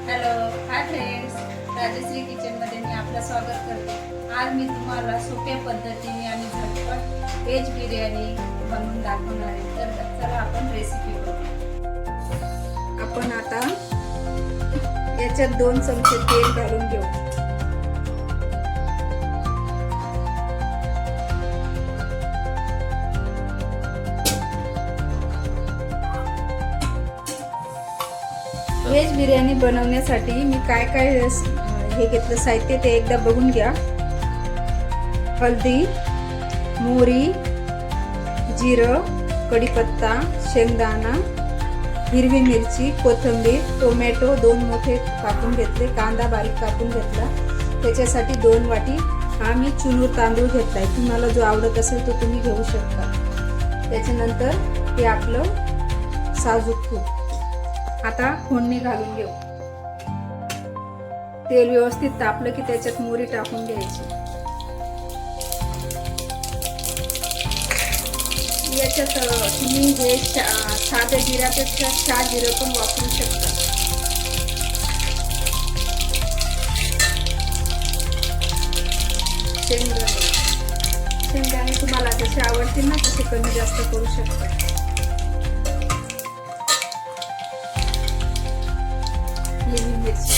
Hello, hi friends. Rajshri किचनमध्ये मी आपलं स्वागत करते. आज मी तुम्हाला सोप्या पद्धतीने आणि झटपट व्हेज बिर्याणी बनवून दाखवणार आहे. तर चला आपण रेसिपी बघू. आपण आता याच्यात 2 चमचे तेल घालून घेऊ. व्हेज बिर्याणी बनवण्यासाठी मी काय काय हे घेतलं साहित्य ते एकदा बघून घ्या. हळदी, मोहरी, जिरं, कढीपत्ता, शेंगदाणा, हिरवी मिरची, कोथिंबीर, टोमॅटो 2 मोठे कापून घेतले, कांदा बारीक कापून घेतला. त्याच्यासाठी 2 वाटी हा मी चुनूर तांदूळ घेतलाय. तुम्हाला जो आवडत असेल तो तुम्ही घेऊ शकता. त्याच्यानंतर हे आपलं साजूक तूप. आता फोडणी घालून घेऊ. तेल व्यवस्थित तापलं की त्याच्यात मोहरी टाकून घ्यायची. याच्यात तुम्ही हे साध्या जिऱ्यापेक्षा शाह जिरं पण वापरू शकता. शेंगदाणे तुम्हाला जसे आवडतील ना तसे कमी जास्त करू शकता. हिरवी मिरची,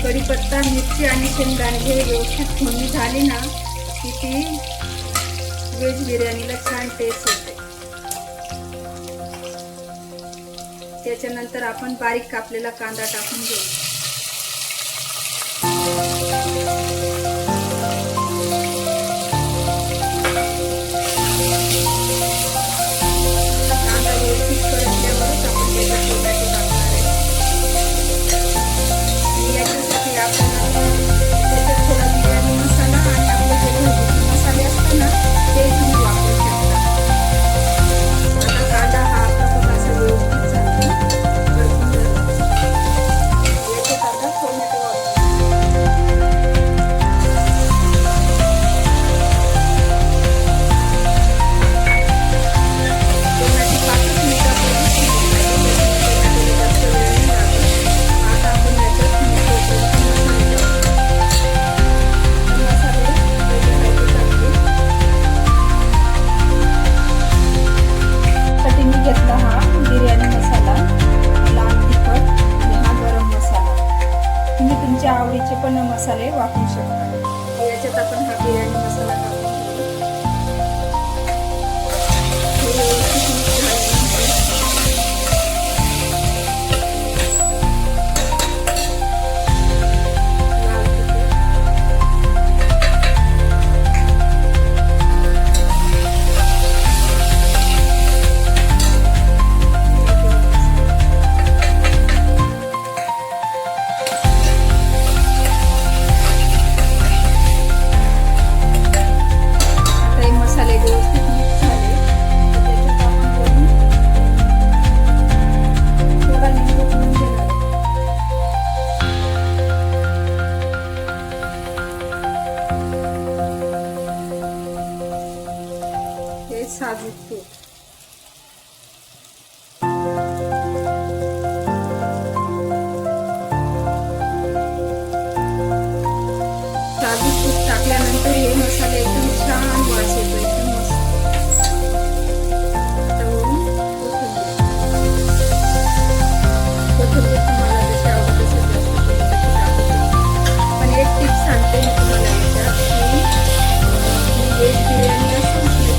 कढीपत्ता, मिरची आणि शेंगदाणे हे व्यवस्थित फोडणी झाली ना की ती व्हेज बिर्याणीला छान टेस्ट येते. त्याच्यानंतर आपण बारीक कापलेला कांदा टाकून घेऊ. आवडीचे पण मसाले वापरू शकता. याच्यात आपण हा बिर्याणी मसाला टाकून साजूक तूप. साजूक तूप टाकल्यानंतर हे मसाले एकदम छान वास येतो. एकदम मस्त. आता कोथिंबीर तुम्हाला जशी आवडत असेल तशी टाकू. पण एक टिप सांगते मी तुम्हाला याच्यात की व्हेज बिर्याणी असेल की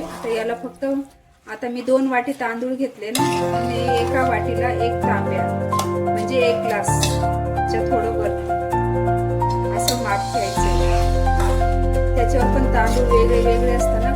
आता याला फक्त आता मी 2 वाटी तांदूळ घेतले ना आणि एका वाटीला 1 तांब्या म्हणजे 1 ग्लासच्या थोडं वरती असं माप घ्यायचं. त्याच्यावर पण तांदूळ वेगळे वेगळे असतात ना